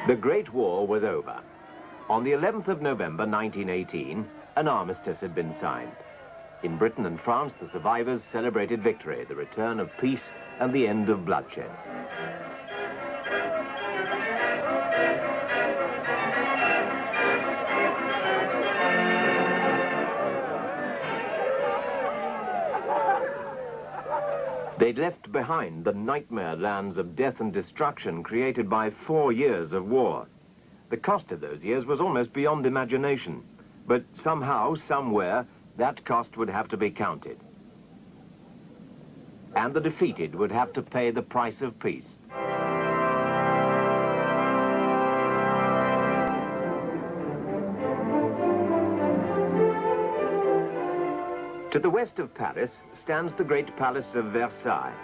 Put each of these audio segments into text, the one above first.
The Great War was over. On the 11th of November 1918, an armistice had been signed. In Britain and France, the survivors celebrated victory, the return of peace and the end of bloodshed. They'd left behind the nightmare lands of death and destruction created by 4 years of war. The cost of those years was almost beyond imagination, but somehow, somewhere, that cost would have to be counted. And the defeated would have to pay the price of peace. To the west of Paris stands the great palace of Versailles.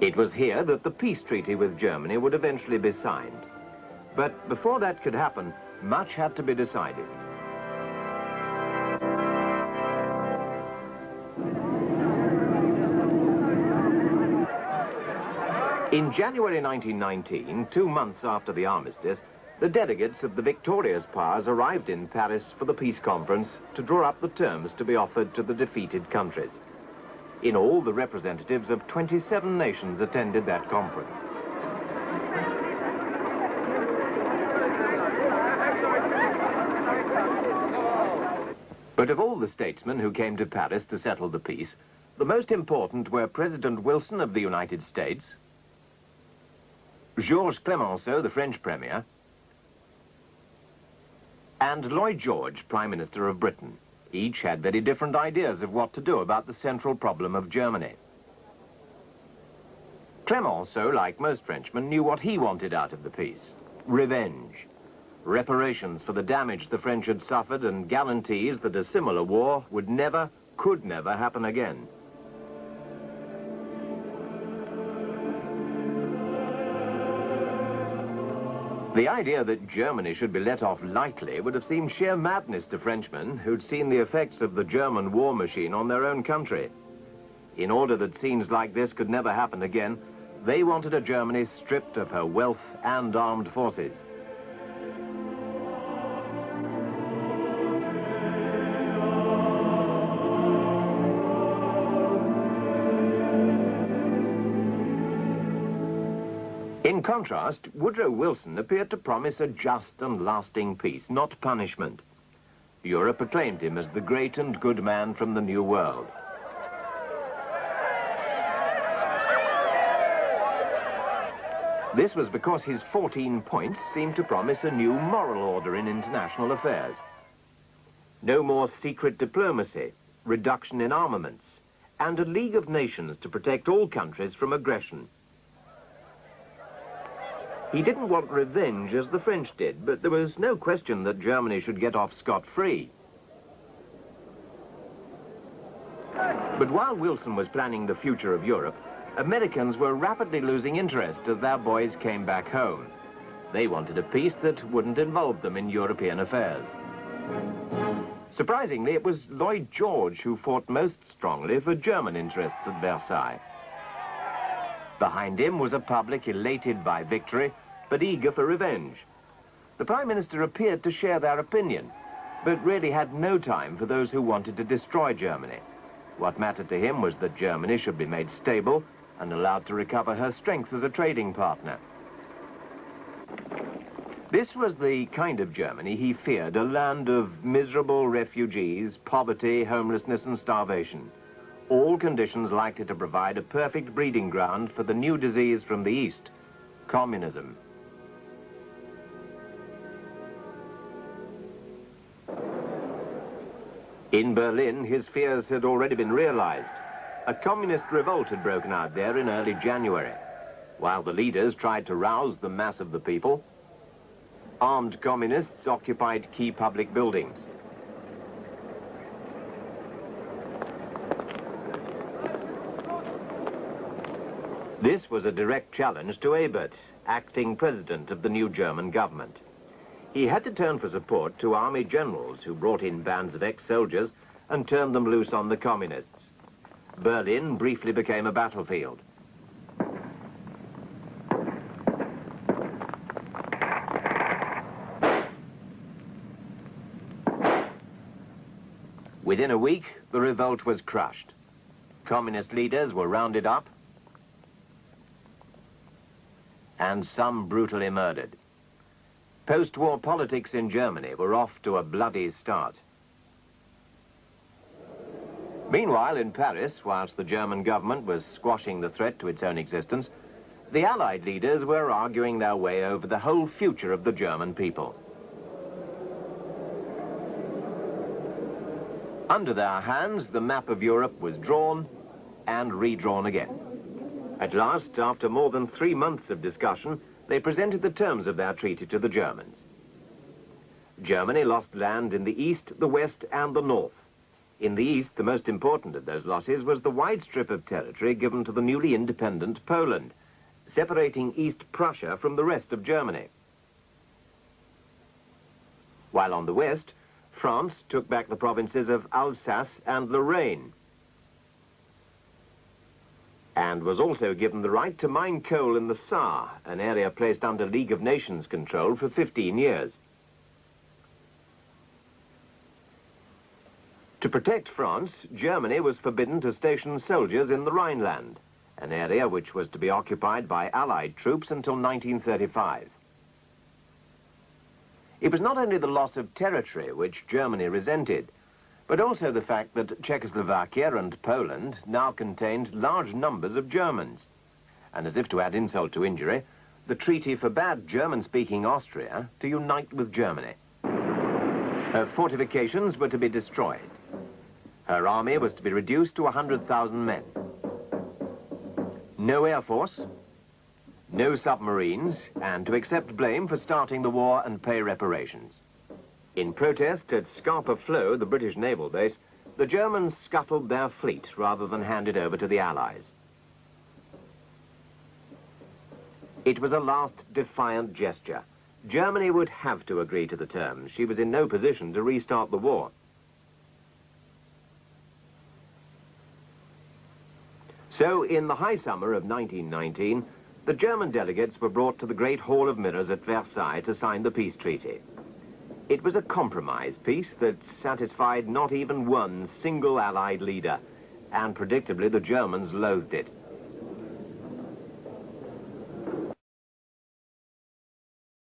It was here that the peace treaty with Germany would eventually be signed. But before that could happen, much had to be decided. In January 1919, 2 months after the armistice, the delegates of the victorious powers arrived in Paris for the peace conference to draw up the terms to be offered to the defeated countries. In all, the representatives of 27 nations attended that conference. But of all the statesmen who came to Paris to settle the peace, the most important were President Wilson of the United States, Georges Clemenceau, the French Premier, and Lloyd George, Prime Minister of Britain. Each had very different ideas of what to do about the central problem of Germany. Clemenceau, like most Frenchmen, knew what he wanted out of the peace: revenge, reparations for the damage the French had suffered, and guarantees that a similar war would never, could never happen again. The idea that Germany should be let off lightly would have seemed sheer madness to Frenchmen who'd seen the effects of the German war machine on their own country. In order that scenes like this could never happen again, they wanted a Germany stripped of her wealth and armed forces. In contrast, Woodrow Wilson appeared to promise a just and lasting peace, not punishment. Europe acclaimed him as the great and good man from the New World. This was because his 14 points seemed to promise a new moral order in international affairs. No more secret diplomacy, reduction in armaments, and a League of Nations to protect all countries from aggression. He didn't want revenge as the French did, but there was no question that Germany should get off scot-free. But while Wilson was planning the future of Europe, Americans were rapidly losing interest as their boys came back home. They wanted a peace that wouldn't involve them in European affairs. Surprisingly, it was Lloyd George who fought most strongly for German interests at Versailles. Behind him was a public elated by victory, but eager for revenge. The Prime Minister appeared to share their opinion, but really had no time for those who wanted to destroy Germany. What mattered to him was that Germany should be made stable and allowed to recover her strength as a trading partner. This was the kind of Germany he feared, a land of miserable refugees, poverty, homelessness and starvation. All conditions likely to provide a perfect breeding ground for the new disease from the East, communism. In Berlin, his fears had already been realized. A communist revolt had broken out there in early January. While the leaders tried to rouse the mass of the people, armed communists occupied key public buildings. This was a direct challenge to Ebert, acting president of the new German government. He had to turn for support to army generals who brought in bands of ex-soldiers and turned them loose on the communists. Berlin briefly became a battlefield. Within a week, the revolt was crushed. Communist leaders were rounded up and some brutally murdered. Post-war politics in Germany were off to a bloody start. Meanwhile, in Paris, whilst the German government was squashing the threat to its own existence, the Allied leaders were arguing their way over the whole future of the German people. Under their hands, the map of Europe was drawn and redrawn again. At last, after more than 3 months of discussion, they presented the terms of their treaty to the Germans. Germany lost land in the east, the west, and the north. In the east, the most important of those losses was the wide strip of territory given to the newly independent Poland, separating East Prussia from the rest of Germany. While on the west, France took back the provinces of Alsace and Lorraine, and was also given the right to mine coal in the Saar, an area placed under League of Nations control for 15 years. To protect France, Germany was forbidden to station soldiers in the Rhineland, an area which was to be occupied by Allied troops until 1935. It was not only the loss of territory which Germany resented, but also the fact that Czechoslovakia and Poland now contained large numbers of Germans. And as if to add insult to injury, the treaty forbade German-speaking Austria to unite with Germany. Her fortifications were to be destroyed. Her army was to be reduced to 100,000 men. No air force, no submarines, and to accept blame for starting the war and pay reparations. In protest at Scapa Flow, the British naval base, the Germans scuttled their fleet rather than hand it over to the Allies. It was a last defiant gesture. Germany would have to agree to the terms. She was in no position to restart the war. So, in the high summer of 1919, the German delegates were brought to the Great Hall of Mirrors at Versailles to sign the peace treaty. It was a compromise peace that satisfied not even one single Allied leader, and predictably the Germans loathed it.